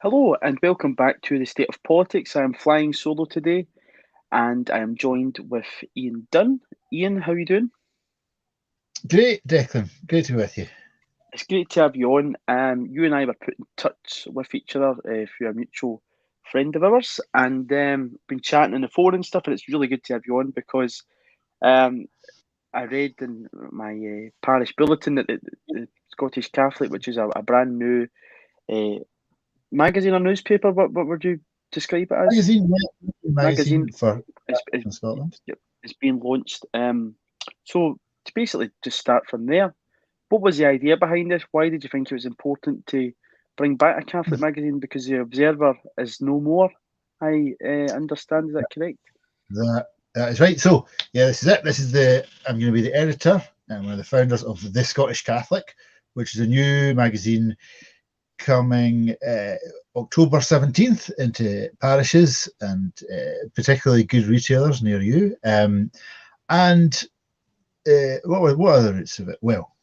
Hello and welcome back to the State of Politics. I am flying solo today and I am joined with Ian Dunn. Ian, how are you doing? Great, Declan. Great to be with you. It's great to have you on. You and I were put in touch with each other through a mutual friend of ours and been chatting on the phone and stuff. And it's really good to have you on because um, I read in my parish bulletin that the Scottish Catholic, which is a brand new uh, magazine or newspaper, what would you describe it as? Magazine, Magazine. magazine for It's, Catholics in Scotland. it's being launched. So to basically just start from there, what was the idea behind this? Why did you think it was important to bring back a Catholic magazine? Because the Observer is no more. I understand. Is that correct? That is right. So, yeah, this is it. I'm going to be the editor and one of the founders of The Scottish Catholic, which is a new magazine coming October 17th into parishes and particularly good retailers near you. And what are the roots of it? Well,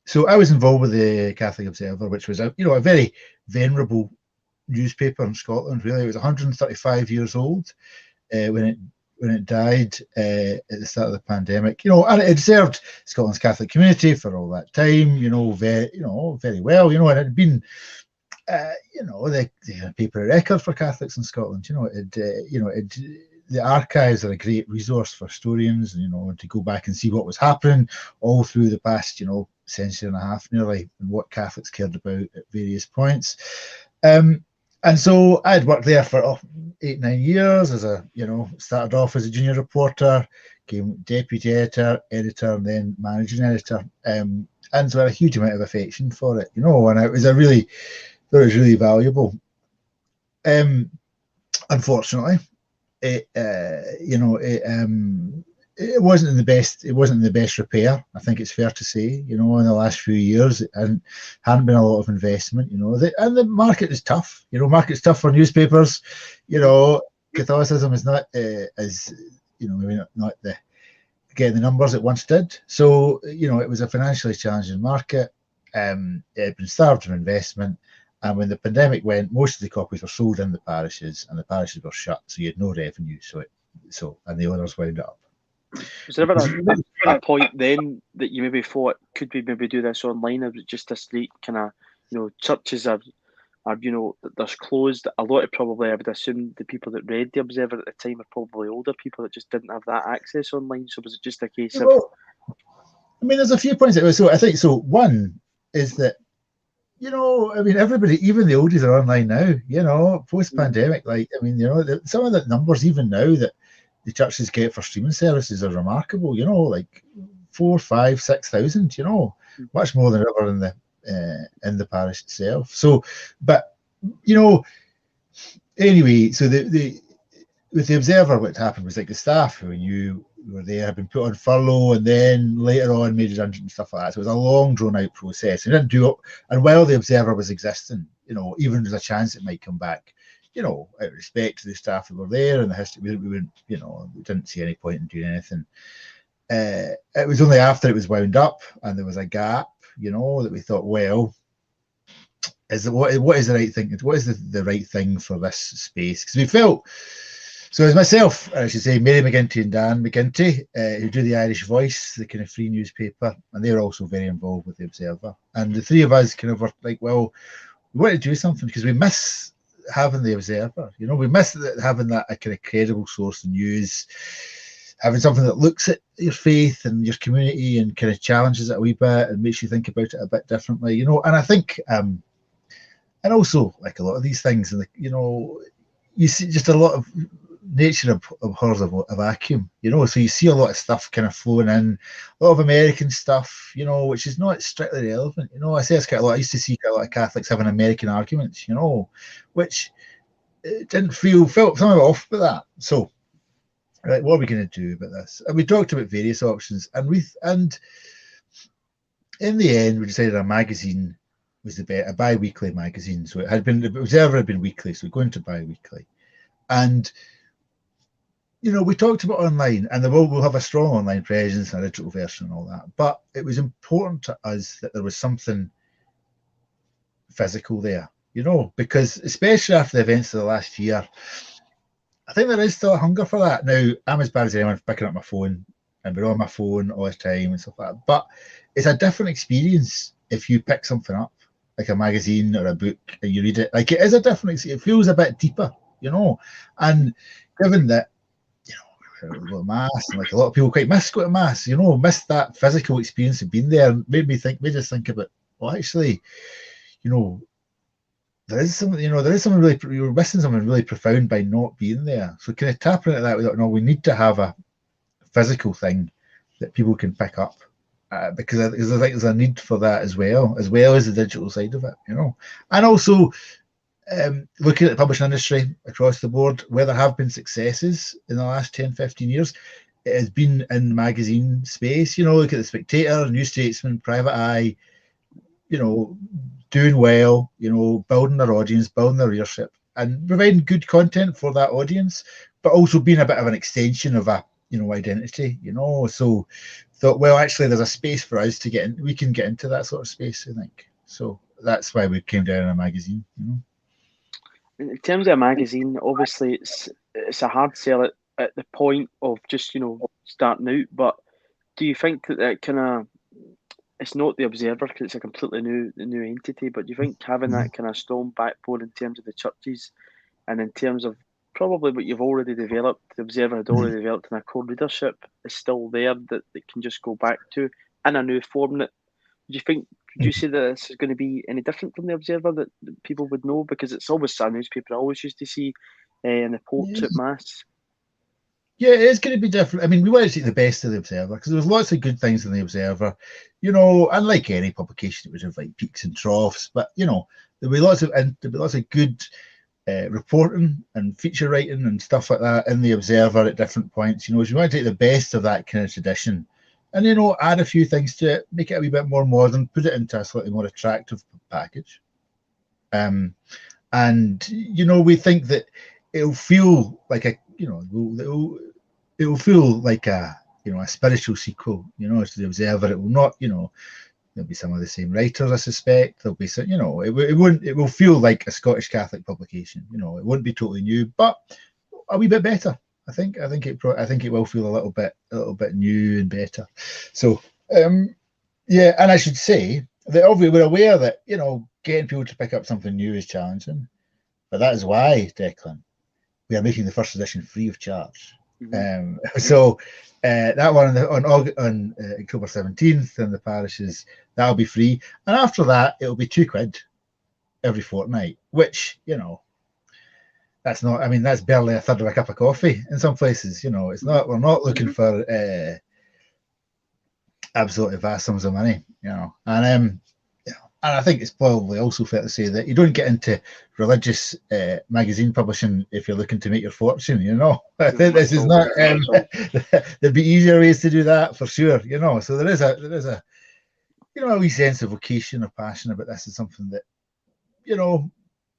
so I was involved with the Catholic Observer, which was a very venerable newspaper in Scotland. Really, it was 135 years old when it died at the start of the pandemic. And it served Scotland's Catholic community for all that time. Very well. And it had been. The paper record for Catholics in Scotland. The archives are a great resource for historians, to go back and see what was happening all through the past, century and a half nearly, and what Catholics cared about at various points. And so I had worked there for 8-9 years started off as a junior reporter, became deputy editor, and then managing editor. And so I had a huge amount of affection for it, and it was really valuable. Unfortunately, it wasn't in the best repair. I think it's fair to say. In the last few years, it hadn't been a lot of investment. And the market is tough. Market's tough for newspapers. Catholicism is not as maybe not the getting the numbers it once did. So it was a financially challenging market. It had been starved of investment. And when the pandemic went, most of the copies were sold in the parishes, and the parishes were shut, so you had no revenue. And the owners wound up. Was there ever a point then that you maybe thought, could we maybe do this online? Or was it just a straight kind of, churches are they're closed. A lot of probably, I would assume, the people that read the Observer at the time are probably older people that just didn't have that access online. So was it just a case of? There's a few points. So I think so. One is that everybody, even the oldies, are online now. Post-pandemic, some of the numbers even now that the churches get for streaming services are remarkable. Like 4, 5, 6,000. Much more than ever in the parish itself. So, but anyway, so with the Observer, what happened was like the staff who knew were there had been put on furlough and then later on made redundant and stuff like that. So it was a long drawn out process. And didn't do it. And while the Observer was existing, even there's a chance it might come back, out of respect to the staff that were there and the history, we didn't see any point in doing anything. It was only after it was wound up and there was a gap, that we thought, well, what is the right thing? What is the right thing for this space? Because we felt. So as myself, I should say, Mary McGinty and Dan McGinty, who do the Irish Voice, the kind of free newspaper, and they're also very involved with the Observer. And the three of us kind of were like, well, we want to do something because we miss having the Observer. We miss having that a kind of credible source of news, having something that looks at your faith and your community and kind of challenges it a wee bit and makes you think about it a bit differently. And I think, and also like a lot of these things, and you see just a lot of nature abhors a vacuum, so you see a lot of stuff kind of flowing in, a lot of American stuff, which is not strictly relevant. I say it's quite a lot. I used to see quite a lot of Catholics having American arguments, which felt something off with that. So, right, what are we going to do about this? And we talked about various options, and in the end, we decided a magazine was a bi-weekly magazine. So the Observer had been weekly, so we're going to bi-weekly. And we talked about online, and we'll have a strong online presence and a digital version and all that. But it was important to us that there was something physical there. you know, because especially after the events of the last year, I think there is still a hunger for that. Now, I'm as bad as anyone for picking up my phone and we're on my phone all the time and stuff like that. But it's a different experience if you pick something up, like a magazine or a book, and you read it. Like, it is a different experience. It feels a bit deeper, you know. And given that, you know, we go to mass, and like a lot of people quite miss going to mass, you know, miss that physical experience of being there, made us think about, well, actually, you know, there is something, you know, there is something really, you're missing something really profound by not being there. So kind of tapping into that, no, we need to have a physical thing that people can pick up, because I think there's a need for that as well as the digital side of it, you know. And also looking at the publishing industry across the board, where there have been successes in the last 10, 15 years, it has been in the magazine space. You know, look at the Spectator, New Statesman, Private Eye, you know, doing well, you know, building their audience, building their readership, and providing good content for that audience, but also being a bit of an extension of a, you know, identity, you know. So thought, well, actually, there's a space for us to get in. We can get into that sort of space, I think. So that's why we came down in a magazine, you know. In terms of a magazine, obviously it's a hard sell at the point of just, you know, starting out. But do you think that kind of, it's not the Observer because it's a completely new entity, but do you think having that kind of strong backbone in terms of the churches and in terms of probably what you've already developed, the Observer had already developed in a core readership, is still there that they can just go back to in a new form? That do you think? Do you see that this is going to be any different from the Observer that people would know? Because it's always a newspaper I always used to see in the ports at mass. Yeah, it's going to be different. I mean, we want to take the best of the Observer because there's lots of good things in the Observer, you know. And like any publication, it would have like peaks and troughs, but you know, there'll be lots of good reporting and feature writing and stuff like that in the Observer at different points. You know, so we want to take the best of that kind of tradition, and you know, add a few things to it, make it a wee bit more modern, put it into a slightly more attractive package. And you know, we think that it'll feel like a, you know, it'll feel like a, you know, a spiritual sequel, you know, to the Observer. It will not, you know, there'll be some of the same writers, I suspect. There'll be some, you know, it will feel like a Scottish Catholic publication. You know, it won't be totally new, but a wee bit better. I think it will feel a little bit new and better. So yeah, and I should say that obviously we're aware that, you know, getting people to pick up something new is challenging, but that is why, Declan, we are making the first edition free of charge. So that one on October 17th in the parishes, that'll be free, and after that it'll be £2 every fortnight, which, you know, that's not, I mean, that's barely a third of a cup of coffee in some places. You know, it's not, we're not looking for absolutely vast sums of money, you know. And I think it's probably also fair to say that you don't get into religious magazine publishing if you're looking to make your fortune, you know. I think this is not, there'd be easier ways to do that for sure, you know. So there is a, you know, a wee sense of vocation or passion about this. Is something that, you know,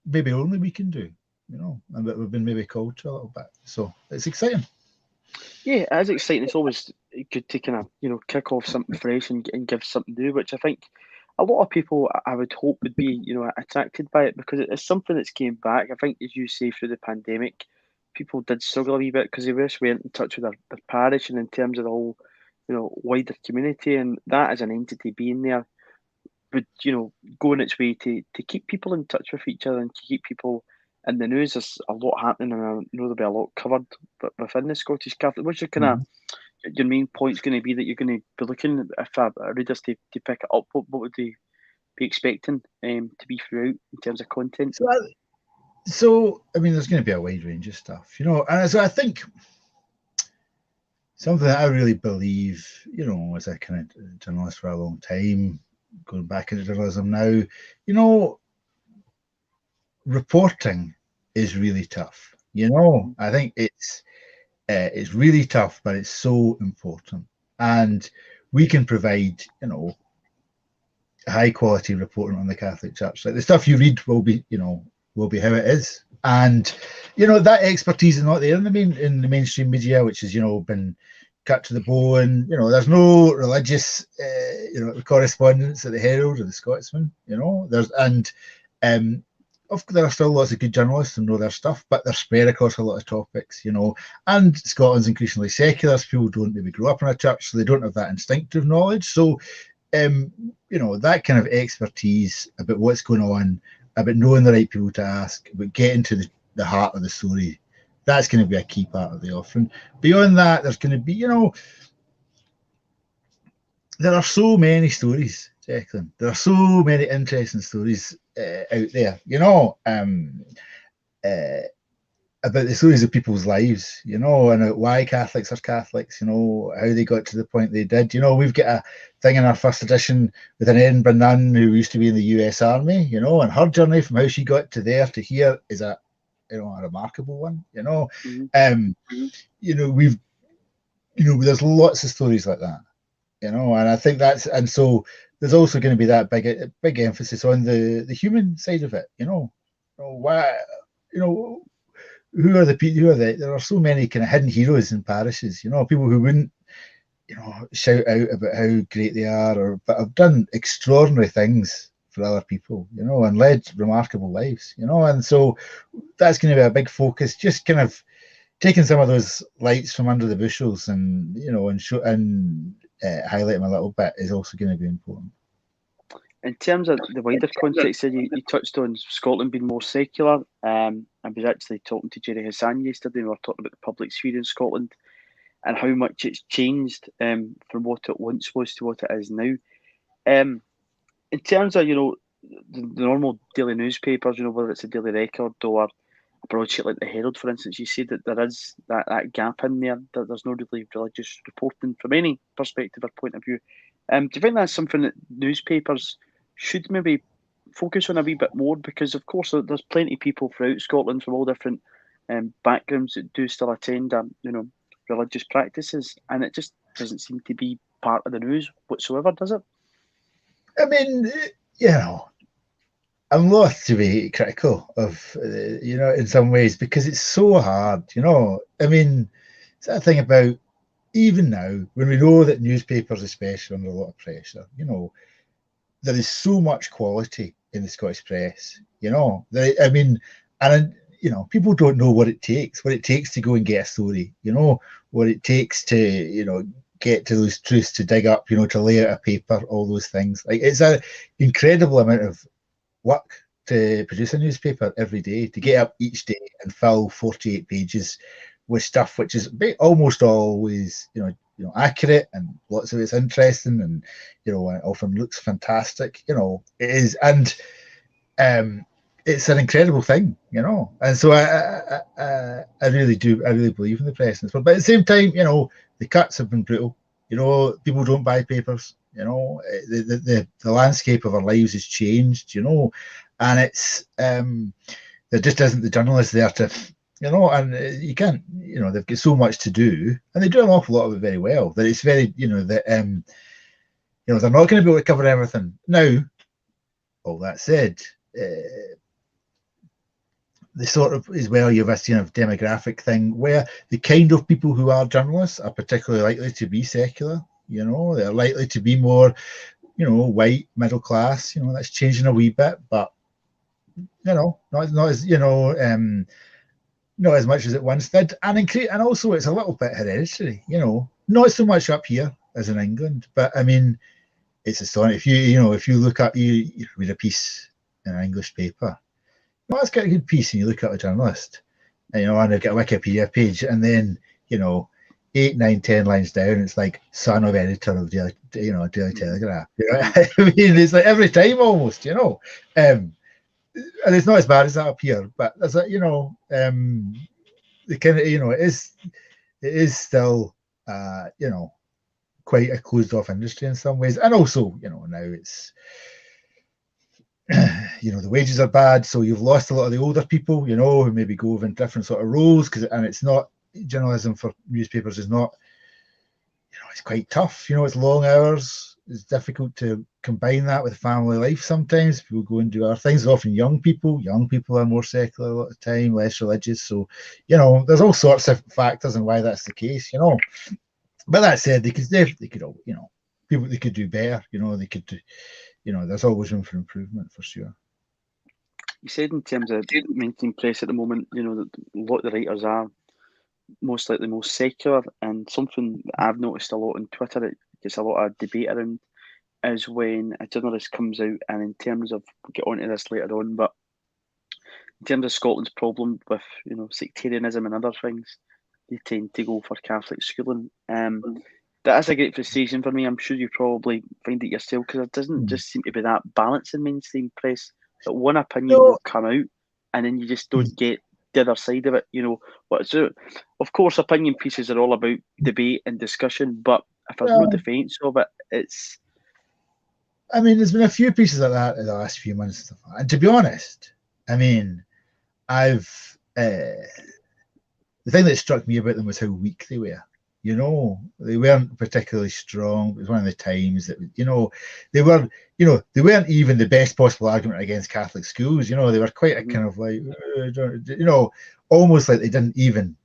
maybe only we can do, you know, and that we've been maybe called to a little bit. So it's exciting. Yeah, it is exciting. It's always good to kind of, you know, kick off something fresh and give something new, which I think a lot of people, I would hope, would be, you know, attracted by it, because it's something that's came back. I think, as you say, through the pandemic, people did struggle a wee bit because they just weren't in touch with their parish and in terms of the whole, you know, wider community, and that as an entity being there would, you know, go in its way to keep people in touch with each other and to keep people in the news. There's a lot happening, and I know there'll be a lot covered, but within the Scottish Catholic, what's your kind of your main point's going to be that you're going to be looking, if a readers to pick it up, what would they be expecting to be throughout in terms of content? So I mean, there's going to be a wide range of stuff, you know, and so I think something that I really believe, you know, as a kind of journalist for a long time, going back into journalism now, you know, reporting is really tough. You know, I think it's really tough, but it's so important, and we can provide, you know, high quality reporting on the Catholic Church. Like the stuff you read will be, you know, will be how it is, and you know that expertise is not there in the mainstream media, which has, you know, been cut to the bone. You know, there's no religious, you know, correspondence at the Herald or the Scotsman. You know, there's there are still lots of good journalists and know their stuff, but they're spread across a lot of topics, you know. And Scotland's increasingly secular, so people don't maybe grow up in a church, so they don't have that instinctive knowledge. So, you know, that kind of expertise about what's going on, about knowing the right people to ask, about getting to the heart of the story, that's going to be a key part of the offering. Beyond that, there's going to be, you know, there are so many stories, Declan. There are so many interesting stories out there, you know, about the stories of people's lives, you know, and why Catholics are Catholics, you know, how they got to the point they did. You know, we've got a thing in our first edition with an Edinburgh nun who used to be in the US Army, you know, and her journey from how she got to there to here is a, you know, a remarkable one, you know. You know, we've, you know, there's lots of stories like that, you know, and I think that's, and so there's also going to be that big emphasis on the human side of it, you know, why, you know, who are the people, there are so many kind of hidden heroes in parishes, you know, people who wouldn't, you know, shout out about how great they are, but have done extraordinary things for other people, you know, and led remarkable lives, you know, and so that's going to be a big focus, just kind of taking some of those lights from under the bushels and, you know, and highlight them a little bit is also going to be important. In terms of the wider context, you touched on Scotland being more secular. I was actually talking to Jerry Hassan yesterday, and we were talking about the public sphere in Scotland and how much it's changed from what it once was to what it is now. In terms of, you know, the normal daily newspapers, you know, whether it's a Daily Record or a broadsheet like the Herald, for instance, you said that there is that gap in there, that there's no really religious reporting from any perspective or point of view. Do you think that's something that newspapers should maybe focus on a wee bit more? Because, of course, there's plenty of people throughout Scotland from all different backgrounds that do still attend, you know, religious practices, and it just doesn't seem to be part of the news whatsoever, does it? I mean, you know, I'm loath to be critical of, you know, in some ways, because it's so hard, you know. I mean, it's that thing about, even now, when we know that newspapers, especially, under a lot of pressure, you know, there is so much quality in the Scottish press, you know. I mean, and, you know, people don't know what it takes to go and get a story, you know, what it takes to, you know, get to those truths, to dig up, you know, to lay out a paper, all those things. Like, it's an incredible amount of work to produce a newspaper every day, to get up each day and fill 48 pages with stuff which is almost always, you know, accurate, and lots of it's interesting, and, you know, it often looks fantastic, you know, it is, and it's an incredible thing, you know. And so I really believe in the press, but at the same time, you know, the cuts have been brutal, you know, people don't buy papers, you know, the landscape of our lives has changed, you know, and it's there just isn't the journalists there to, you know, and you can't, you know, they've got so much to do, and they do an awful lot of it very well, that it's very, you know, that you know, they're not going to be able to cover everything. Now, all that said, the sort of, as well, you have a kind of demographic thing where the kind of people who are journalists are particularly likely to be secular, you know, they're likely to be more, you know, white, middle class, you know, that's changing a wee bit, but, you know, not as, you know, not as much as it once did, and also it's a little bit hereditary, you know, not so much up here as in England, but I mean, it's astonishing. If you look up, you read a piece in an English paper, well, let's get a good piece, and you look at a journalist, and, you know, and they've got a Wikipedia page, and then, you know, 8, 9, 10 lines down, it's like son of editor of Daily Telegraph. You know? I mean, it's like every time almost, you know. And it's not as bad as that up here, but there's a, you know, the kind of, you know, it is still, you know, quite a closed off industry in some ways, and also, you know, now it's, you know, the wages are bad, so you've lost a lot of the older people, you know, who maybe go in different sort of roles, and it's not, journalism for newspapers is not, you know, it's quite tough, you know, it's long hours, it's difficult to combine that with family life sometimes. People go and do other things. It's often young people are more secular a lot of the time, less religious, so, you know, there's all sorts of factors and why that's the case, you know. But that said, they could, you know, people, they could do better, you know, they could do, you know, there's always room for improvement, for sure. you said in terms of mainstream press at the moment, you know, that a lot of the writers are most likely most secular, and something that I've noticed a lot on Twitter that gets a lot of debate around is when a journalist comes out, and in terms of, we'll get onto this later on, but in terms of Scotland's problem with, you know, sectarianism and other things, they tend to go for Catholic schooling. That is a great frustration for me. I'm sure you probably find it yourself, because there doesn't just seem to be that balance in mainstream press, that one opinion will come out and then you just don't get the other side of it. You know, what's it? Of course, opinion pieces are all about debate and discussion, but if there's no defence of it, it's. I mean, there's been a few pieces like that in the last few months, and to be honest, I mean, the thing that struck me about them was how weak they were. You know, they weren't particularly strong. It was one of the times that, you know, they weren't even the best possible argument against Catholic schools. You know, they were quite a kind of like, you know, almost like they didn't even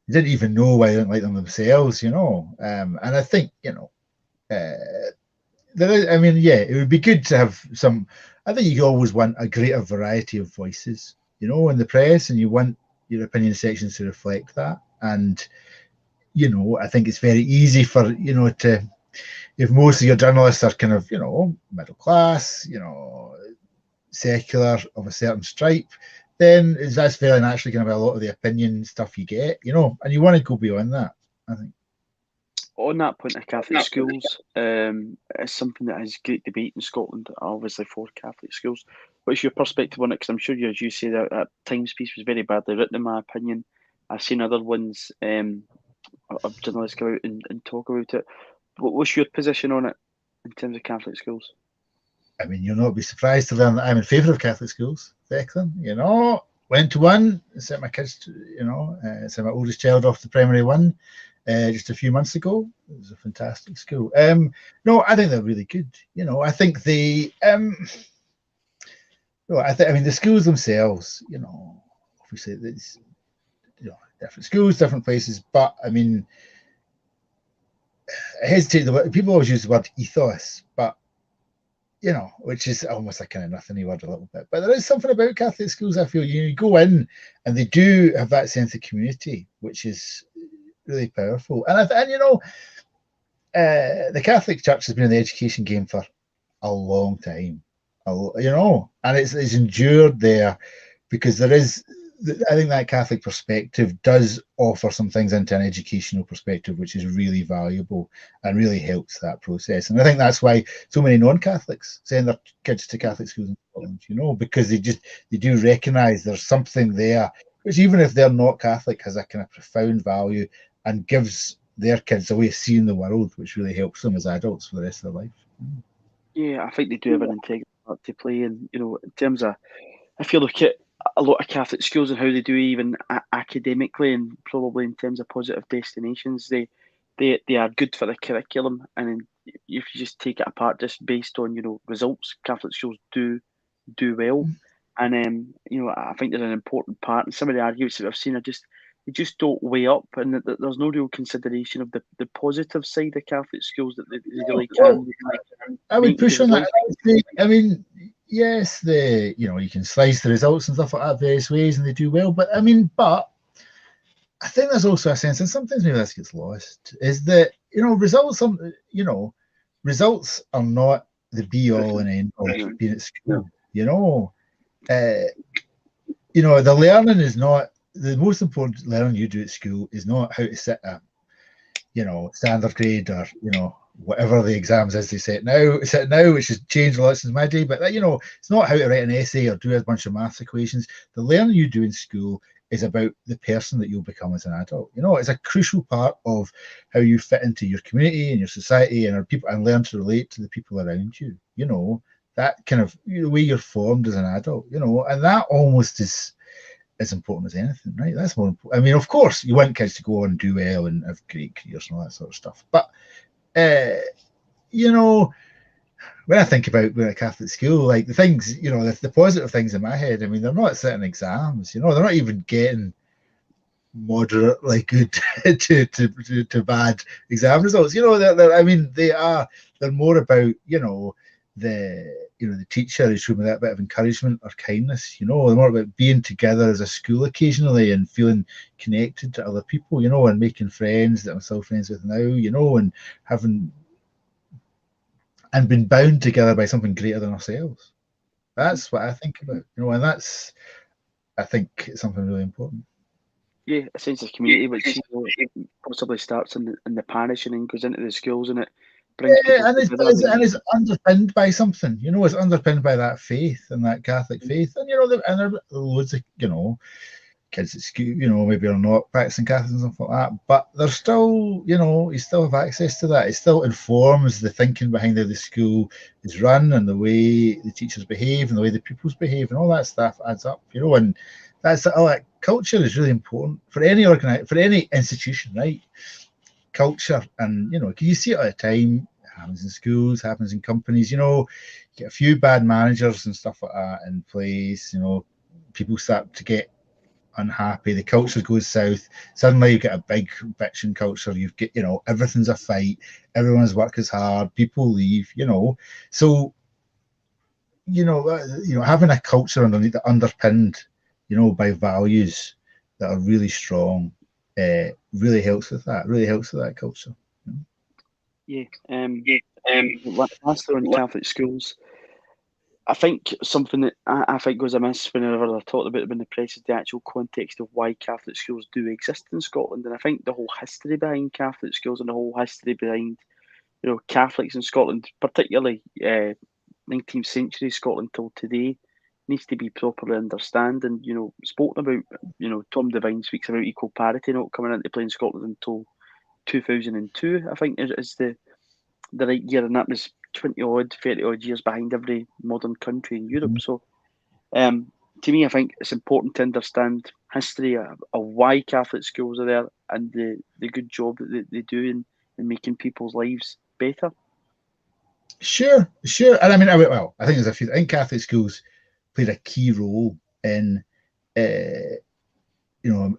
know why they didn't like them themselves. You know, and I think, you know, I mean, yeah, it would be good to have some. I think you always want a greater variety of voices, you know, in the press, and you want your opinion sections to reflect that. And, you know, I think it's very easy for, you know, if most of your journalists are kind of, you know, middle class, you know, secular of a certain stripe, then that's very naturally going to be a lot of the opinion stuff you get, you know, and you want to go beyond that, I think. On that point of Catholic schools, it's something that has great debate in Scotland, obviously, for Catholic schools. What's your perspective on it? Because I'm sure, as you say, that Times piece was very badly written, in my opinion. I've seen other ones of journalists go out and talk about it. What's your position on it in terms of Catholic schools? I mean, you'll not be surprised to learn that I'm in favour of Catholic schools, Declan. You know, went to one, sent my kids to, you know, sent my oldest child off to primary one just a few months ago. It was a fantastic school. No, I think they're really good. You know, I think they, well, I mean, the schools themselves, you know, obviously, there's, you know, different schools, different places, but I mean, I hesitate the word, people always use the word ethos, but, you know, which is almost like kind of nothing word a little bit. But there is something about Catholic schools, I feel. You go in and they do have that sense of community, which is really powerful. And you know, the Catholic Church has been in the education game for a long time, you know, and it's endured there because there is, I think that Catholic perspective does offer some things into an educational perspective, which is really valuable and really helps that process. And I think that's why so many non-Catholics send their kids to Catholic schools in Scotland, you know, because they do recognise there's something there, which even if they're not Catholic, has a kind of profound value and gives their kids a way of seeing the world, which really helps them as adults for the rest of their life. Yeah, I think they do have an integral part to play. And, you know, in terms of, if you look at a lot of Catholic schools and how they do even academically, and probably in terms of positive destinations, they are good for the curriculum. And if you just take it apart just based on, you know, results, Catholic schools do well. And you know, I think they're an important part. And some of the arguments that I've seen are just, they just don't weigh up, and that there's no real consideration of the positive side of Catholic schools that they really can. I would push on that. I mean, yes, you know, you can slice the results and stuff like that various ways, and they do well. But I mean, but I think there's also a sense, and sometimes maybe this gets lost, is that, you know, results are not the be all and end all of being at school. You know, the learning is not the most important. Learning you do at school is not how to sit a, you know, standard grade or, you know, whatever the exams is they set now, which has changed a lot since my day. But, you know, it's not how to write an essay or do a bunch of maths equations. The learning you do in school is about the person that you'll become as an adult. You know, it's a crucial part of how you fit into your community and your society and people, and learn to relate to the people around you. You know, that kind of, you know, the way you're formed as an adult. You know, and that almost is as important as anything, right? That's more important. I mean, of course, you want kids to go on and do well and have great careers and all that sort of stuff. But, you know, when I think about being at a Catholic school, like the things, you know, the positive things in my head, I mean, they're not sitting exams, you know, they're not even getting moderately good to bad exam results. You know, they're more about, you know, the teacher is showing me that bit of encouragement or kindness. The more about being together as a school occasionally and feeling connected to other people, and making friends that I'm still friends with now, and having and being bound together by something greater than ourselves. That's what I think about, and that's, I think, something really important. Yeah, a sense of community, which possibly starts in the parish and then goes into the schools, and it brings people together. And it's underpinned by something, it's underpinned by that faith and that Catholic faith. And, and there are loads of, kids at school, maybe are not practicing Catholic and stuff like that, but they're still, you still have access to that. It still informs the thinking behind how the school is run and the way the teachers behave and the way the pupils behave, and all that stuff adds up, and that's all that culture is really important for any for any institution, right? Culture, and you see it all the time. It happens in schools, happens in companies. You get a few bad managers and stuff like that in place. People start to get unhappy. The culture goes south. Suddenly, you get a big bitching culture. You've got everything's a fight. Everyone's work is hard. People leave. So having a culture underneath underpinned, by values that are really strong, really helps with that. Really helps with that culture. Yeah. Lastly, on Catholic schools, I think something that I think goes amiss whenever they're talked about in the press is the actual context of why Catholic schools do exist in Scotland. And I think the whole history behind Catholic schools and the whole history behind, Catholics in Scotland, particularly 19th century Scotland till today, needs to be properly understood and, spoken about. Tom Devine speaks about equal parity not coming into play in Scotland until 2002, I think, is the right year, and that was 20 odd, 30 odd years behind every modern country in Europe. Mm-hmm. So, to me, I think it's important to understand history of why Catholic schools are there and the good job that they do in making people's lives better. Sure. And I mean, I think there's a few. I think Catholic schools played a key role in,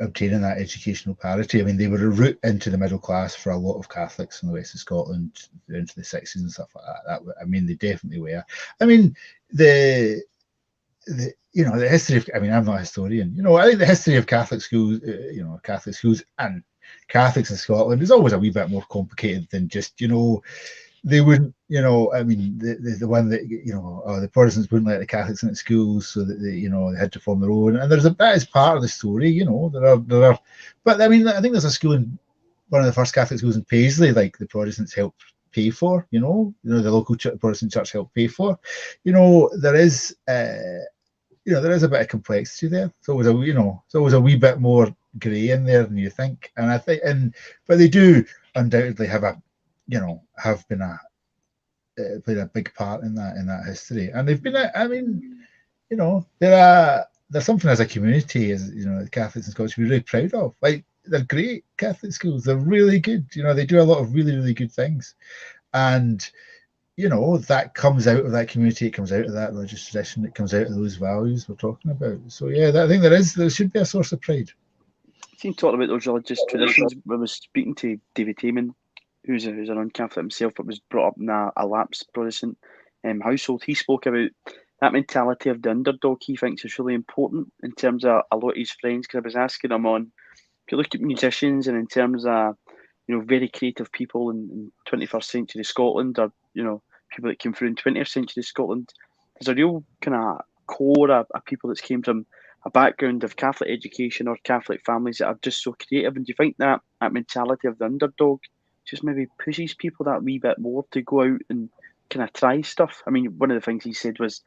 obtaining that educational parity. I mean, they were a route into the middle class for a lot of Catholics in the west of Scotland into the 60s and stuff like that. They definitely were. I mean, the history of, I'm not a historian, I think the history of Catholic schools, Catholic schools and Catholics in Scotland is always a wee bit more complicated than just, they wouldn't, the one that, the Protestants wouldn't let the Catholics in at schools, so that they had to form their own. And that is part of the story, there are, but I mean, I think there's a school in one of the first Catholic schools in Paisley, like the Protestants helped pay for, the local Protestant church helped pay for. There is, there is a bit of complexity there. So it was a wee bit more grey in there than you think. And I think, but they do undoubtedly have been played a big part in that history. And they've been, there's something as a community, as the Catholics in Scotland, to be really proud of. Like, they're great Catholic schools. They're really good. They do a lot of really, really good things. And that comes out of that community. It comes out of that religious tradition. It comes out of those values we're talking about. So yeah, I think there should be a source of pride. Seeing talking about those religious traditions, I was speaking to David Heyman, who's a non-Catholic himself, but was brought up in a lapsed Protestant household. He spoke about that mentality of the underdog. He thinks is really important in terms of a lot of his friends. Because I was asking him on, if you look at musicians and in terms of very creative people in 21st century Scotland, or people that came through in 20th century Scotland, there's a real kind of core of people that came from a background of Catholic education or Catholic families that are just so creative. And do you think that mentality of the underdog just maybe pushes people that wee bit more to go out and kind of try stuff? I mean, one of the things he said was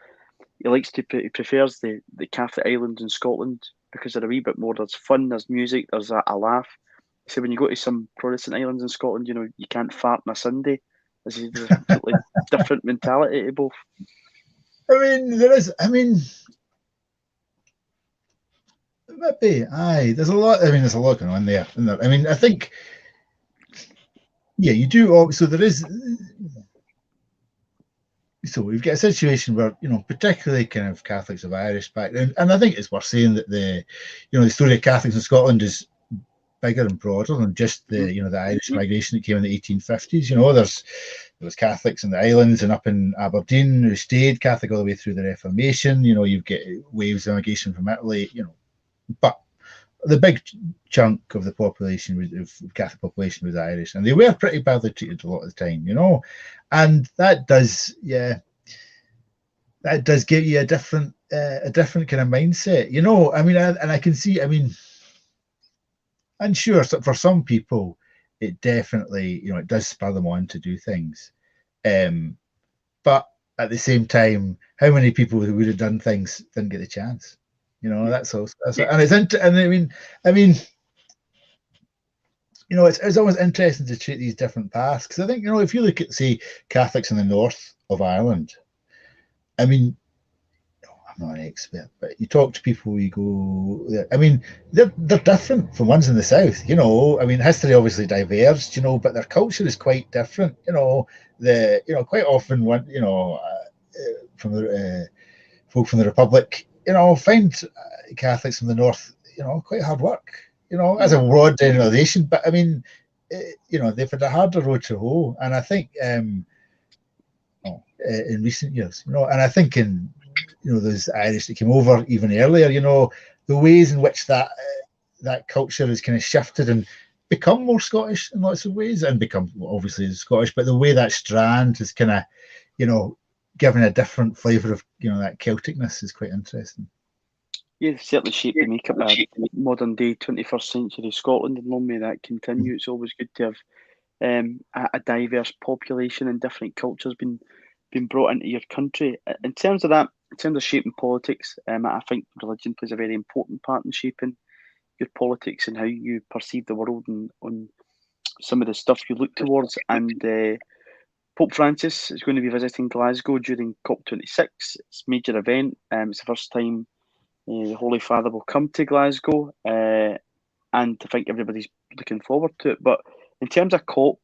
he prefers the Catholic islands in Scotland because they're a wee bit more, there's fun, there's music, there's a laugh. So when you go to some Protestant islands in Scotland, you can't fart on a Sunday. There's a completely different mentality to both. Maybe, aye. There's a lot going on there. I think, yeah, you do. So there is. So we've got a situation where, particularly kind of Catholics of Irish background, and I think it's worth saying that the story of Catholics in Scotland is bigger and broader than just the the Irish migration that came in the 1850s. There was Catholics in the islands and up in Aberdeen who stayed Catholic all the way through the Reformation. You've got waves of immigration from Italy. But the big chunk of the population, of Catholic population, was Irish, and they were pretty badly treated a lot of the time. And that does give you a different kind of mindset. And I can see. I'm sure for some people, it definitely, it does spur them on to do things. But at the same time, how many people who would have done things didn't get the chance? That's also, and it's always interesting to treat these different paths, because I think, if you look at, say, Catholics in the north of Ireland, I'm not an expert, but you talk to people, you go, they're different from ones in the south. History obviously diverged, but their culture is quite different. Quite often from the folk from the Republic, find Catholics from the north, quite hard work. As a broad generalisation, but they've had a harder road to hoe, and I think in recent years, and I think in those Irish that came over even earlier, the ways in which that culture has kind of shifted and become more Scottish in lots of ways, and become obviously Scottish, but the way that strand is kind of, given a different flavour of, that Celticness is quite interesting. Yeah, they've certainly shaped the makeup of modern day 21st century Scotland, and long may that continue. It's always good to have a diverse population and different cultures being brought into your country. In terms of that, in terms of shaping politics, I think religion plays a very important part in shaping your politics and how you perceive the world, and on some of the stuff you look towards. And Pope Francis is going to be visiting Glasgow during COP26. It's a major event. It's the first time the Holy Father will come to Glasgow, and I think everybody's looking forward to it. But in terms of COP,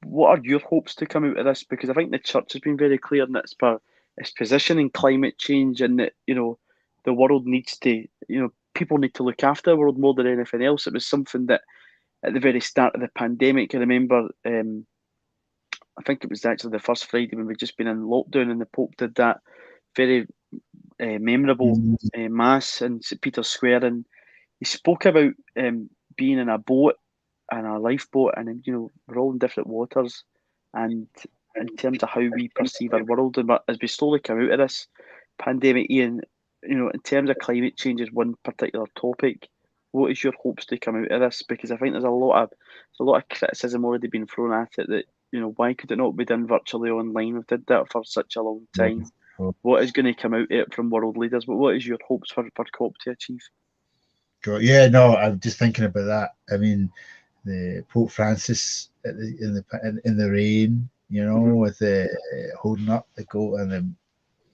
what are your hopes to come out of this? Because I think the church has been very clear in its position in climate change, and that the world needs to, people need to look after the world more than anything else. It was something that at the very start of the pandemic, I remember, I think it was actually the first Friday when we'd just been in lockdown, and the Pope did that very memorable mass in St Peter's Square, and he spoke about being in a boat and a lifeboat, and we're all in different waters, and in terms of how we perceive our world, and as we slowly come out of this pandemic, Ian, in terms of climate change as one particular topic, what is your hopes to come out of this? Because I think there's a lot of criticism already been thrown at it that why could it not be done virtually online? We've did that for such a long time. What is going to come out of it from world leaders? But what is your hopes for COP to achieve? Yeah, no, I'm just thinking about that. The Pope Francis in the rain, with the holding up the goat, and the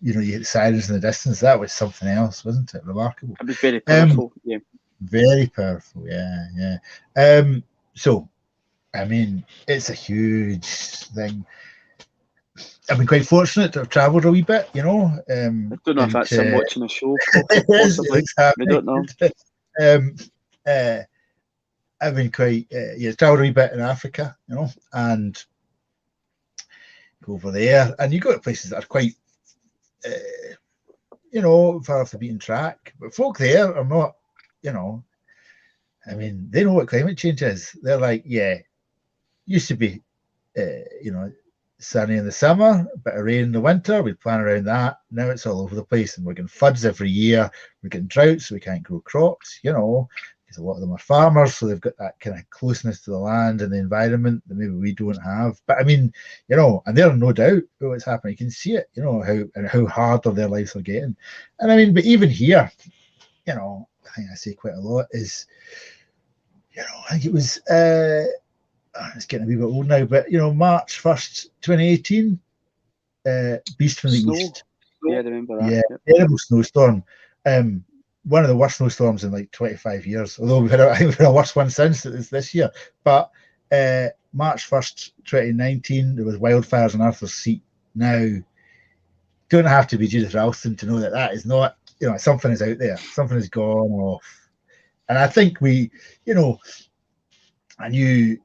you get sirens in the distance. That was something else, wasn't it? Remarkable. It was very powerful. Yeah. Very powerful. Yeah. So, it's a huge thing. I've been quite fortunate to have travelled a wee bit, I don't know if that's him watching a show. Possibly. I don't know. I've been quite, travelled a wee bit in Africa, and go over there, and you go to places that are quite, far off the beaten track. But folk there are not, they know what climate change is. They're like, used to be, sunny in the summer, a bit of rain in the winter, we plan around that. Now it's all over the place, and we're getting floods every year. We're getting droughts, so we can't grow crops, because a lot of them are farmers, so they've got that kind of closeness to the land and the environment that maybe we don't have. But and they're no doubt what's happening. You can see it, how harder their lives are getting. And but even here, I think I say quite a lot is, I think it was, it's getting a wee bit old now, but March 1st, 2018, Beast from the East. Yeah, I remember that. Yeah, terrible snowstorm. One of the worst snowstorms in like 25 years, although we've had a worse one since this year. But March 1st, 2019, there was wildfires on Arthur's Seat. Now, don't have to be Judith Ralston to know that is not, something is out there. Something has gone off. And I think we, you know, and you,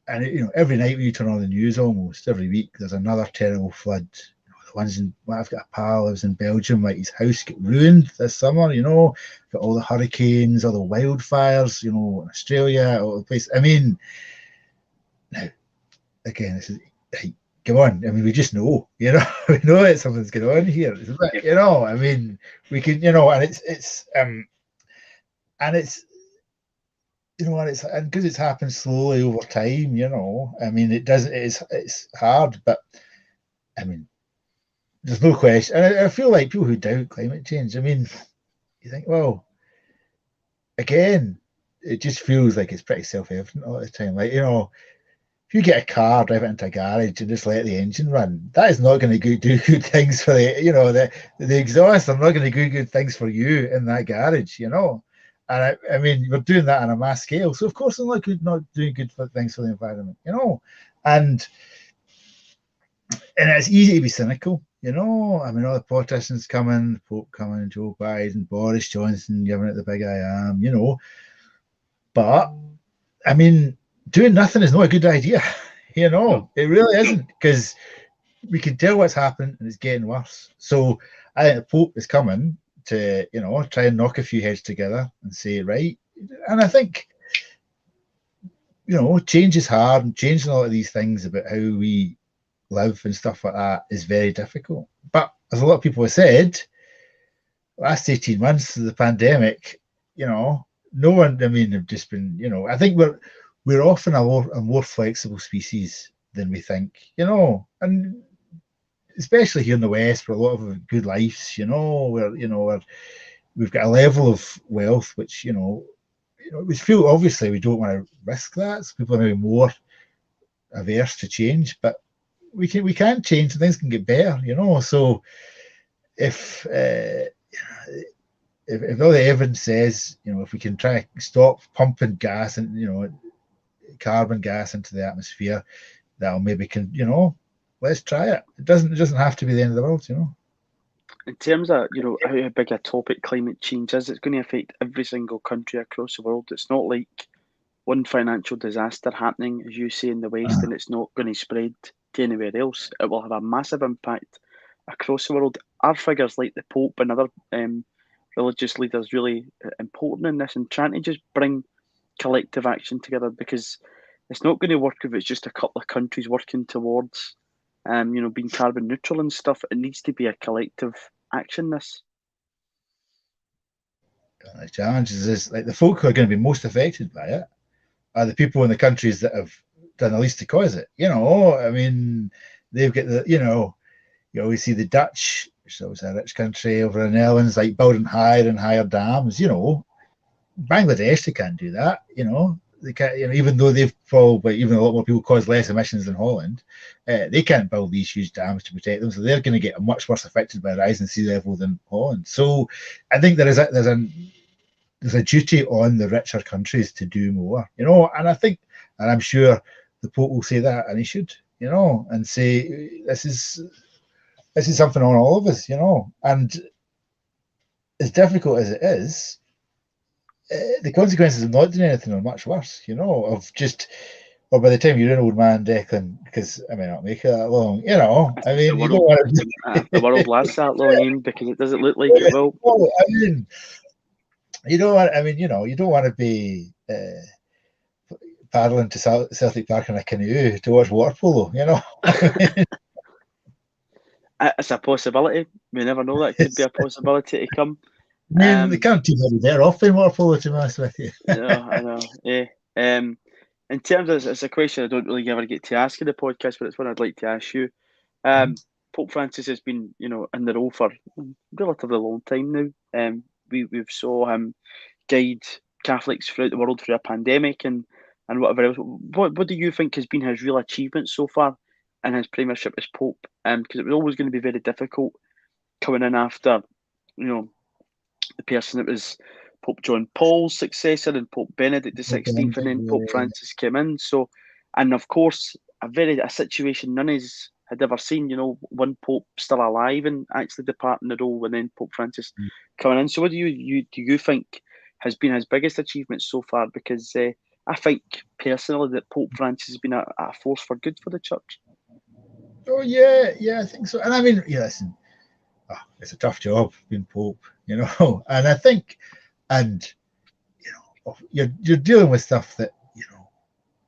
and you know, every night when you turn on the news, almost every week, there's another terrible flood. You know, the ones in, well, I've got a pal lives in Belgium, like his house got ruined this summer. You know, got all the hurricanes, all the wildfires. You know, in Australia, all the place. I mean, now again, this is. Like, come on, I mean, we just know, you know, we know that something's going on here, you know, I mean, we can, you know, and it's you know, and because it's happened slowly over time, you know, I mean, it's hard, but I mean, there's no question, and I feel like people who doubt climate change, I mean, you think, well, again, it just feels like it's pretty self-evident all the time, like, you know, if you get a car, drive it into a garage and just let the engine run, that is not going to do good things for the, you know, the exhaust are not going to do good things for you in that garage, you know. And I mean, we're doing that on a mass scale, so of course they're not doing good things for the environment, you know. And it's easy to be cynical, you know. I mean, all the politicians coming, the Pope coming, Joe Biden, Boris Johnson giving it the big I am, you know. But I mean, doing nothing is not a good idea. You know, it really isn't, because we can tell what's happening and it's getting worse. So I think the Pope is coming to, you know, try and knock a few heads together and say, right. And I think, you know, change is hard, and changing a lot of these things about how we live and stuff like that is very difficult. But as a lot of people have said, last 18 months of the pandemic, you know, no one, I mean, have just been, you know, I think we're often a more flexible species than we think, you know, and especially here in the West, where a lot of good lives, you know, where, you know, we've got a level of wealth which, you know, we feel obviously we don't want to risk that. So people are maybe more averse to change, but we can change and things can get better, you know. So if all the evidence says, you know, if we can try to stop pumping gas and, you know, carbon gas into the atmosphere, that'll maybe you know, let's try it. It doesn't have to be the end of the world, you know. In terms of, you know, how big a topic climate change is, it's going to affect every single country across the world. It's not like one financial disaster happening, as you say, in the West, and it's not going to spread to anywhere else. It will have a massive impact across the world. Are figures like the Pope and other religious leaders really important in this, and trying to just bring collective action together? Because it's not going to work if it's just a couple of countries working towards, you know, being carbon neutral and stuff. It needs to be a collective action. This. The challenge is like the folk who are going to be most affected by it are the people in the countries that have done the least to cause it. You know, I mean, they've got the, you know, you always see the Dutch, which is always a rich country over in the Netherlands, like building higher and higher dams. You know, Bangladesh, they can't do that. You know, they can't. You know, even though they've probably, even a lot more people cause less emissions than Holland, they can't build these huge dams to protect them. So they're going to get much worse affected by rising sea level than Holland. So I think there's a duty on the richer countries to do more. You know, and I think, and I'm sure the Pope will say that, and he should. You know, and say this is something on all of us. You know, and as difficult as it is, the consequences of not doing anything are much worse, you know, of just, or by the time you're an old man, Declan, because I may not make it that long, you know, I mean, you don't want to If the world lasts that long, Ian, because it doesn't look like it will. I mean, you don't want, I mean, you know, you don't want to be paddling to Celtic Park in a canoe to watch water polo, you know. It's a possibility. We never know. That could be a possibility to come. I mean, they can't do very better off in water polo, to be honest with you. Yeah, I know. Yeah. In terms of, it's a question I don't really ever get to ask in the podcast, but it's one I'd like to ask you. Pope Francis has been, you know, in the role for a relatively long time now. We've saw him guide Catholics throughout the world through a pandemic and whatever else. What do you think has been his real achievement so far in his premiership as Pope? Because it was always going to be very difficult coming in after, you know, the person that was Pope John Paul's successor and Pope Benedict XVI, and then Pope Francis came in. So, and of course, a situation none of us had ever seen. You know, one Pope still alive and actually departing the role, and then Pope Francis coming in. So, what do you think has been his biggest achievement so far, because I think personally that Pope Francis has been a force for good for the church. Oh yeah, I think so. And I mean, listen, it's a tough job being Pope, and I think, and you're dealing with stuff that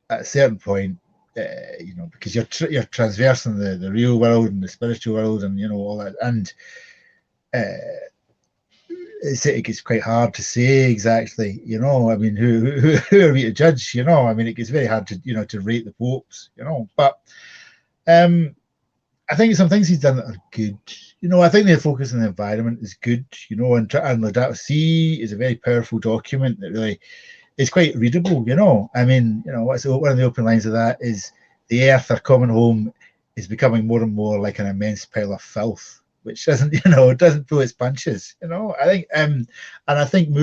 at a certain point, because you're transversing the real world and the spiritual world and all that, and it's quite hard to say exactly. I mean, who are we to judge? I mean, it gets very hard to to rate the popes. But I think some things he's done that are good. I think the focus on the environment is good. And Laudato Si is a very powerful document that really is quite readable. I mean, what's one of the open lines of that is the earth, our common home, is becoming more and more like an immense pile of filth, which doesn't pull its punches. I think, and I think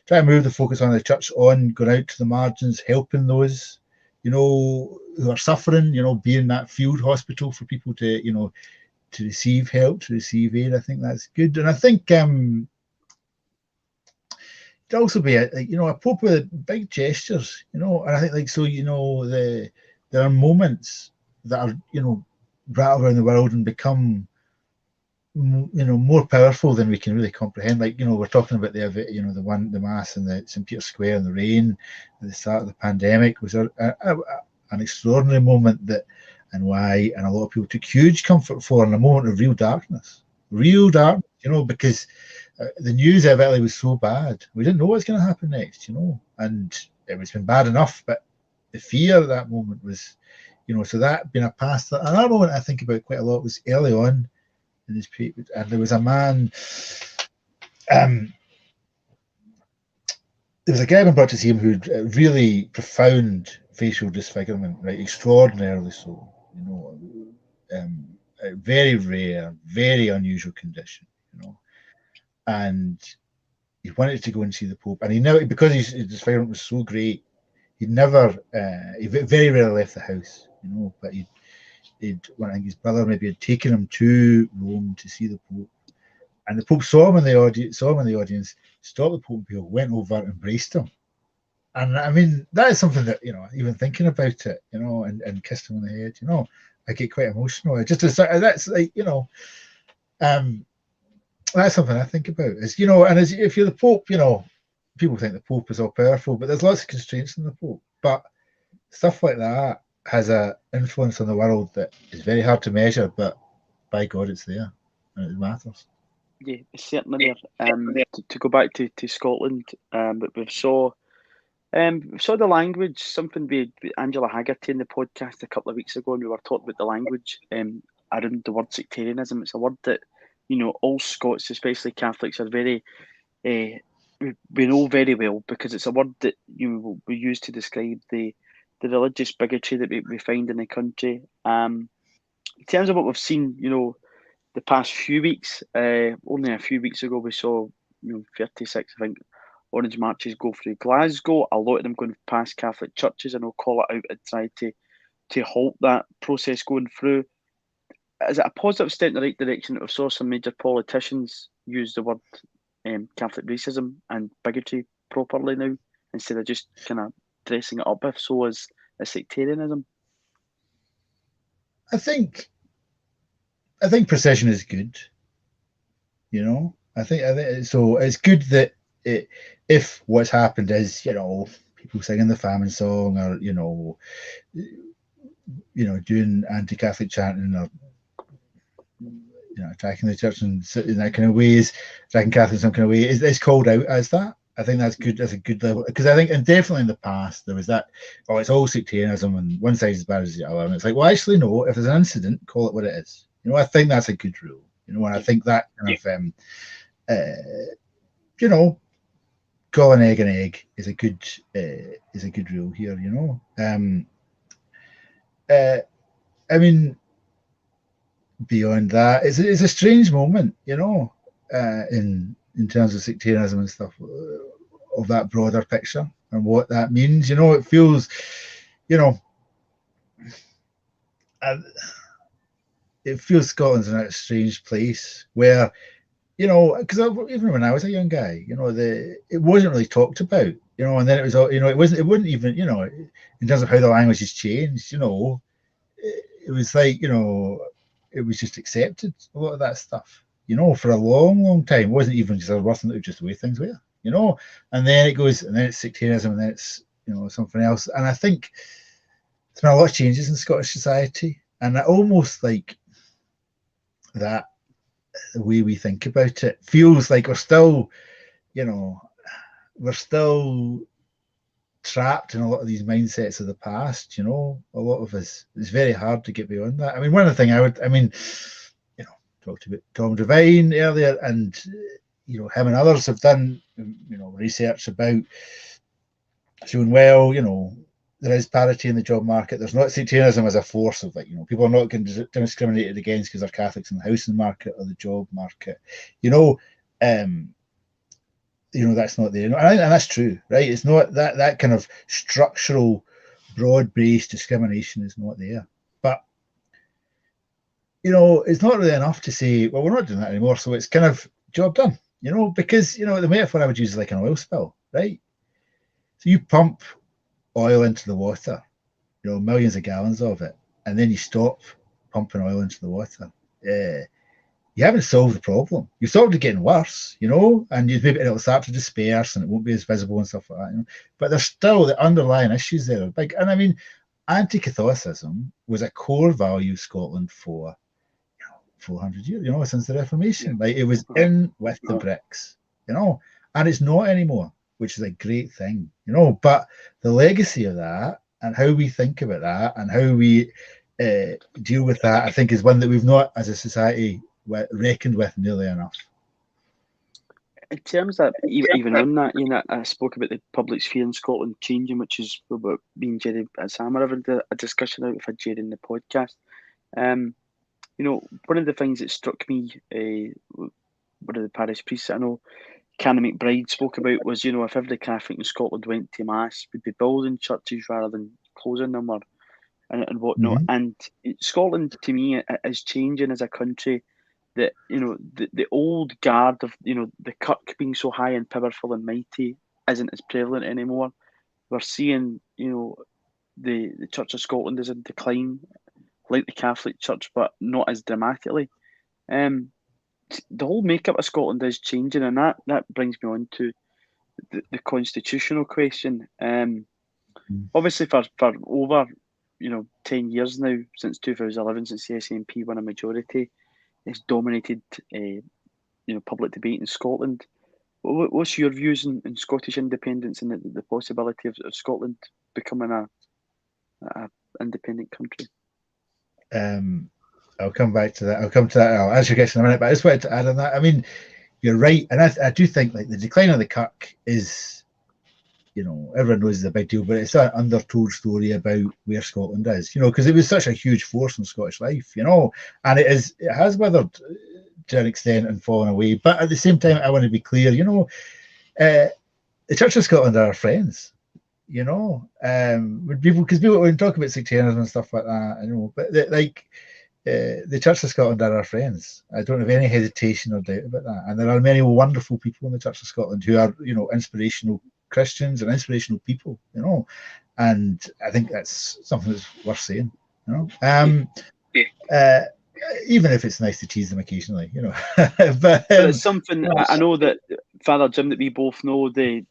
try to move the focus on the church on going out to the margins, helping those, who are suffering, being that field hospital for people to, to receive help, to receive aid. I think that's good. And I think it'd also be a pope with big gestures, and I think there are moments that are, rattle around the world and become more powerful than we can really comprehend. Like, we're talking about the mass in the St. Peter's Square in the rain at the start of the pandemic was an extraordinary moment and a lot of people took huge comfort for in a moment of real darkness, because the news of Italy was so bad. We didn't know what was going to happen next, and it was been bad enough, but the fear at that moment was, so that being a past. Another moment I think about quite a lot was early on in his period, and there was a man, there was a guy been brought to see him who had really profound facial disfigurement, right, extraordinarily so, a very rare, very unusual condition, and he wanted to go and see the Pope, and he never, because his disfigurement was so great, he very rarely left the house, but I think his brother maybe had taken him to Rome to see the Pope, and the Pope saw him in the audience, stopped the Pope, and went over, embraced him, and I mean that is something that even thinking about it, and kissed him on the head, I get quite emotional. That's like that's something I think about. Is and if you're the Pope, people think the Pope is all powerful, but there's lots of constraints on the Pope, but stuff like that has a influence on the world that is very hard to measure, but by God, it's there and it matters. Yeah, it's certainly there. To go back to Scotland, but we saw the language, something with Angela Haggerty in the podcast a couple of weeks ago, and we were talking about the language around the word sectarianism. It's a word that all Scots, especially Catholics, are very we know very well, because it's a word that we use to describe the religious bigotry that we find in the country. In terms of what we've seen, the past few weeks, only a few weeks ago we saw 36, I think, orange marches go through Glasgow. A lot of them going past Catholic churches, and we'll call it out and try to halt that process going through. Is it a positive step in the right direction that we saw some major politicians use the word Catholic racism and bigotry properly now, instead of just kind of dressing it up if so as sectarianism? I think procession is good. I think so. It's good that if what's happened is people singing the famine song, or doing anti-Catholic chanting, or attacking the church in that kind of ways, attacking Catholics in some kind of way, is called out as that. I think that's good. That's a good level, because I think, and definitely in the past there was that, it's all sectarianism and one side is as bad as the other, and it's like, well, actually no, if there's an incident, call it what it is. I think that's a good rule. And I think that kind of call an egg is a good rule here. I mean, beyond that, it's a strange moment, in terms of sectarianism and stuff, of that broader picture and what that means. It feels, it feels Scotland's in a strange place where you know, because even when I was a young guy, you know, it wasn't really talked about, you know, and then it was, you know, it wouldn't even, you know, in terms of how the language has changed, you know, it was like, you know, it was just accepted, a lot of that stuff, you know, for a long, long time. It wasn't even just a nothing, it was just the way things were, you know, and then it goes, and then it's sectarianism, and then it's, you know, something else. And I think there's been a lot of changes in Scottish society, and I almost like that the way we think about it feels like we're still, you know, we're still trapped in a lot of these mindsets of the past, you know, a lot of us. It's very hard to get beyond that. I mean, one of the things I mean, you know, talked about Tom Devine earlier, and, you know, him and others have done, you know, research about showing, well, you know, there is parity in the job market. There's not sectarianism as a force of, like, you know, people are not getting discriminated against because they're Catholics in the housing market or the job market, you know. You know, that's not there, and that's true, right? It's not that kind of structural, broad-based discrimination is not there. But, you know, it's not really enough to say, well, we're not doing that anymore, so it's kind of job done, you know, because, you know, the metaphor I would use is like an oil spill, right? So you pump oil into the water, you know, millions of gallons of it, and then you stop pumping oil into the water. You haven't solved the problem. You've solved it getting worse, you know, and maybe it'll start to disperse and it won't be as visible and stuff like that. You know? But there's still the underlying issues there are big. And I mean, anti-Catholicism was a core value of Scotland for, you know, 400 years, you know, since the Reformation. Like, it was in with the bricks, you know, and it's not anymore, which is a great thing, you know. But the legacy of that and how we think about that and how we deal with that, I think, is one that we've not, as a society, reckoned with nearly enough. In terms of even on that, you know, I spoke about the public sphere in Scotland changing, which is what me and Jerry and Sam are having a discussion out with Jerry in the podcast. You know, one of the things that struck me, one of the parish priests I know, Canon McBride, spoke about was, you know, if every Catholic in Scotland went to mass, we'd be building churches rather than closing them and whatnot. Mm-hmm. And Scotland, to me, is changing as a country. That, you know, the old guard of, you know, the Kirk being so high and powerful and mighty isn't as prevalent anymore. We're seeing, you know, the Church of Scotland is in decline, like the Catholic Church, but not as dramatically. Um, the whole makeup of Scotland is changing, and that brings me on to the constitutional question. Obviously, for over, you know, 10 years now, since 2011, since the SNP won a majority, it's dominated, you know, public debate in Scotland. What's your views in Scottish independence and the possibility of Scotland becoming a independent country? I'll come back to that. I'll come to that. I'll answer your question in a minute, but I just wanted to add on that. I mean, you're right, and I do think, like, the decline of the Kirk is, you know, everyone knows it's a big deal, but it's an undertold story about where Scotland is, you know, because it was such a huge force in Scottish life, you know, and it has withered to an extent and fallen away. But at the same time, I want to be clear, you know, the Church of Scotland are our friends, you know, because people when talk about sectarianism and stuff like that, you know, but the Church of Scotland are our friends. I don't have any hesitation or doubt about that. And there are many wonderful people in the Church of Scotland who are, you know, inspirational Christians and inspirational people, you know. And I think that's something that's worth saying, you know. Even if it's nice to tease them occasionally, you know. But it's something I know that Father Jim, that we both know, the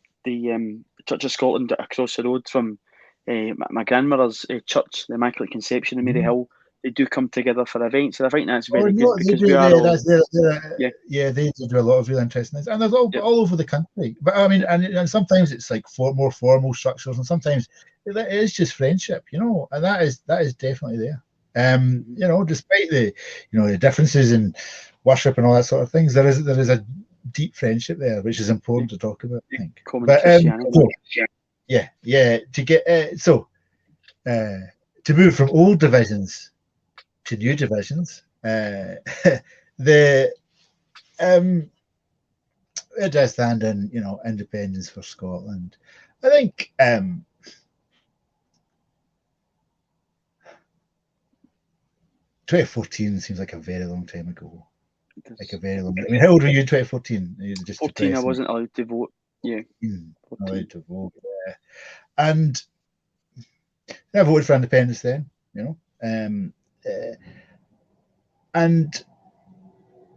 Church of Scotland across the road from my grandmother's church, the Immaculate Conception in Maryhill, they do come together for events, and I think that's very good because we are all, they do a lot of really interesting things, and there's all over the country. But I mean, and sometimes it's like more formal structures, and sometimes it is just friendship, you know, and that is definitely there. You know, despite the, you know, the differences in worship and all that sort of things, there is a deep friendship there, which is important to talk about, I think. Common Christianity. To get to move from old divisions to new divisions, the it does stand in, you know, independence for Scotland. I think 2014 seems like a very long time ago. like a very long. I mean, how old were you in 2014? You just 14, I wasn't allowed to vote. Yeah, 14. Allowed to vote. Yeah. And I voted for independence then, and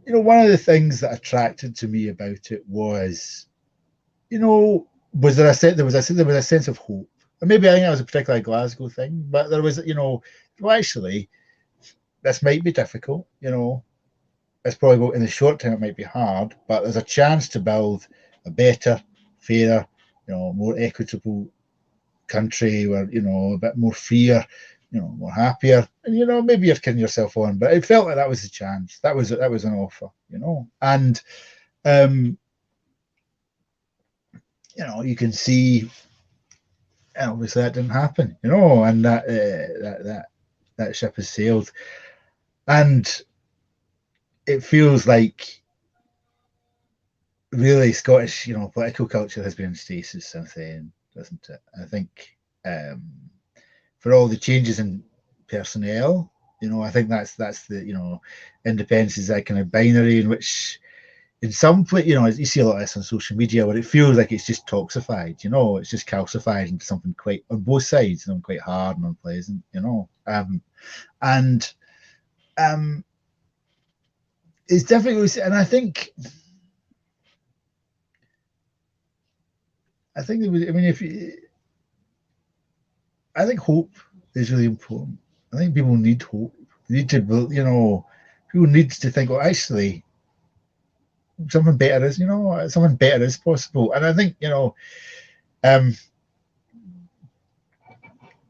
one of the things that attracted to me about it was, was there a sense of hope. And maybe I think that was a particularly Glasgow thing, but there was, well, actually, this might be difficult, it's probably in the short term it might be hard, but there's a chance to build a better, fairer, more equitable country where, a bit more freer, more happier. And, maybe you're kidding yourself on, but it felt like that was the chance. That was an offer, And you can see, and obviously that didn't happen, and that ship has sailed. And it feels like really Scottish, political culture has been in stasis since then, doesn't it? I think for all the changes in personnel, I think that's the, independence is that kind of binary in which in some place, you see a lot of this on social media where it feels like it's just toxified, it's just calcified into something quite on both sides, quite hard and unpleasant, and it's difficult, and I think it was, I think hope is really important. I think people need hope. They need to, people need to think, well, actually, something better is possible. And I think,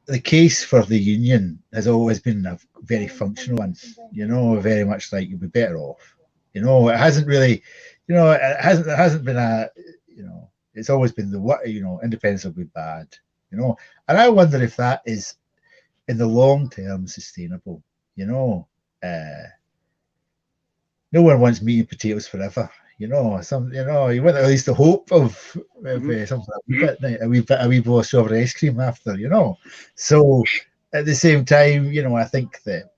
the case for the union has always been a very functional one, very much like you'd be better off. It hasn't really, it hasn't been a, it's always been independence will be bad, And I wonder if that is in the long term sustainable, No one wants meat and potatoes forever, you want at least the hope of something a wee bowl of strawberry ice cream after, So at the same time, I think that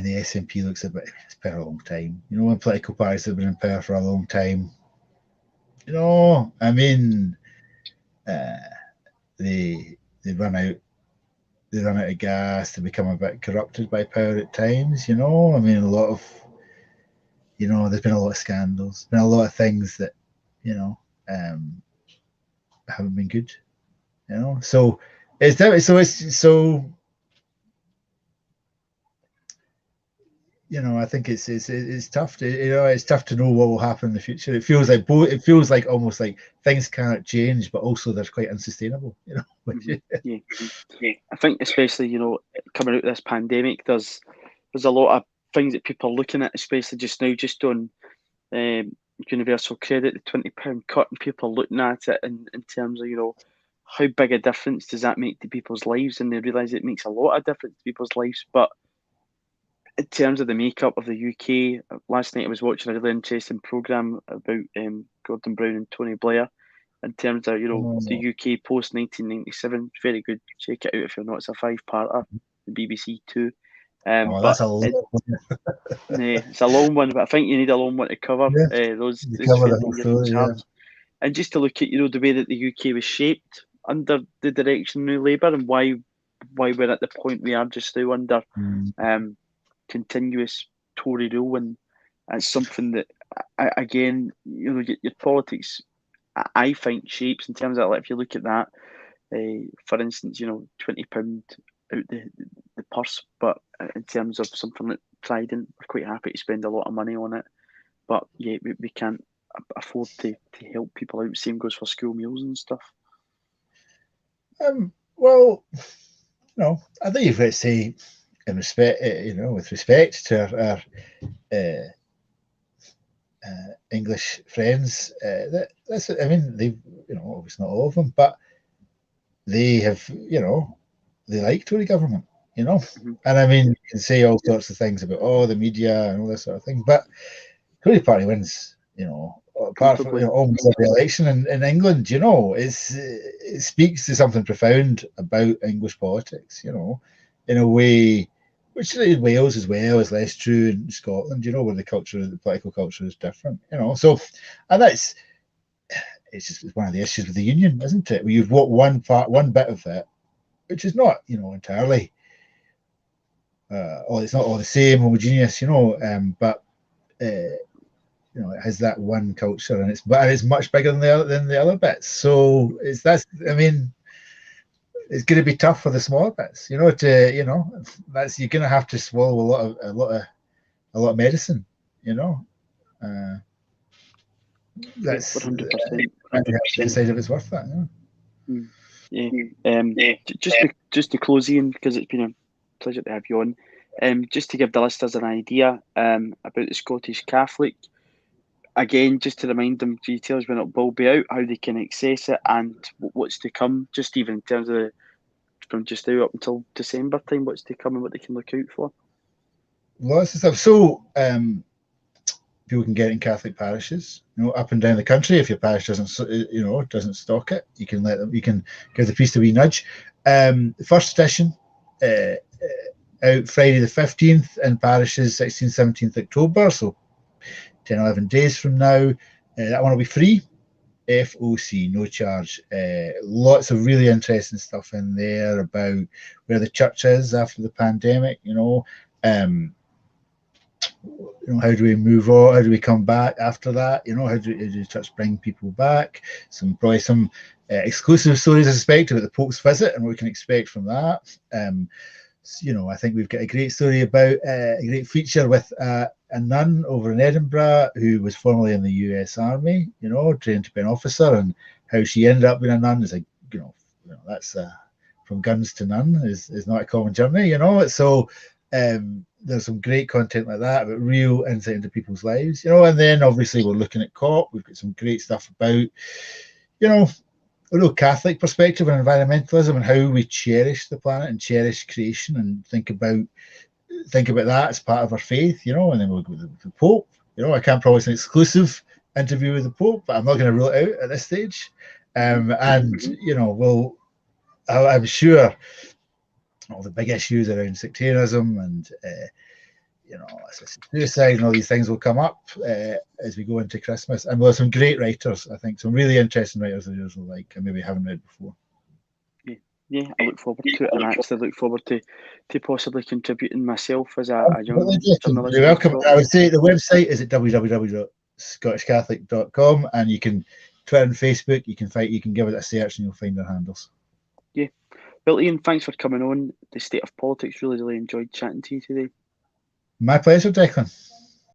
the SNP looks a bit, it's been a long time, when political parties have been in power for a long time, they run out of gas, they become a bit corrupted by power at times, a lot of, there's been a lot of scandals, been a lot of things that, haven't been good, so I think it's tough to, it's tough to know what will happen in the future. It feels like almost like things cannot change, but also they're quite unsustainable, Yeah. I think especially, coming out of this pandemic, there's a lot of things that people are looking at, especially just now, just on universal credit, the £20 cut, and people looking at it in terms of, how big a difference does that make to people's lives? And they realise it makes a lot of difference to people's lives. But in terms of the makeup of the UK, last night I was watching a really interesting programme about Gordon Brown and Tony Blair. In terms of, the UK post 1997, very good. Check it out if you're not. It's a 5-parter, the BBC Two. That's a long it's a long one, but I think you need a long one to cover those charts. And just to look at, the way that the UK was shaped under the direction of New Labour, and why we're at the point we are just now under continuous Tory rule, and it's something that, again, your politics, I find, shapes in terms of, like, if you look at that, for instance, £20 out the purse, but in terms of something like Trident, we're quite happy to spend a lot of money on it, but yeah, we can't afford to help people out. Same goes for school meals and stuff. Well, I think you've got to say, in respect, with respect to our English friends, that's, they, obviously not all of them, but they have, they like Tory government, Mm-hmm. And you can say all sorts of things about the media and all this sort of thing, but Tory party wins, apart from almost every election in England, it speaks to something profound about English politics, in a way which in Wales as well is less true in Scotland, where the political culture is different, So, and it's just one of the issues with the union, isn't it? Where you've got one bit of it, which is not, entirely, it's not all the same, homogeneous, but it has that one culture, and it's much bigger than the other bits. So it's going to be tough for the smaller bits, you're going to have to swallow a lot of medicine, that's 100%. decide if it's worth that. Just to close, Ian, because it's been a pleasure to have you on. Just to give the listeners an idea about the Scottish Catholic. Again, just to remind them details when it will be out, how they can access it, and what's to come. Just even in terms of from just now up until December time, what's to come and what they can look out for. Lots of stuff. So people can get in Catholic parishes, up and down the country. If your parish doesn't stock it, you can give the priest a wee nudge. First edition out Friday the 15th in parishes 16th, 17th October, so 10, 11 days from now. That one will be free, FOC, no charge. Lots of really interesting stuff in there about where the church is after the pandemic, how do we move on? How do we come back after that? How do the church bring people back? Probably some exclusive stories, I suspect, about the Pope's visit and what we can expect from that. I think we've got a great story about a great feature with a nun over in Edinburgh who was formerly in the US Army, trained to be an officer, and how she ended up being a nun is that's from guns to nun is not a common journey, So there's some great content like that, but real insight into people's lives, and then obviously we're looking at COP. We've got some great stuff about, a real Catholic perspective on environmentalism and how we cherish the planet and cherish creation and think about that as part of our faith, and then we'll go with the Pope. I can't promise an exclusive interview with the Pope, but I'm not going to rule it out at this stage. And I'm sure all the big issues around sectarianism and suicide and all these things will come up as we go into Christmas. And there's some great writers, I think, some really interesting writers that you'll like and maybe haven't read before. Yeah, I look forward to it, and I actually look forward to possibly contributing myself as a young journalist. You're welcome. I would say the website is at www.scottishcatholic.com, and you can Twitter and Facebook. You can give it a search and you'll find our handles. Yeah. Well, Ian, thanks for coming on. The State of Politics. Really enjoyed chatting to you today. My pleasure, Declan.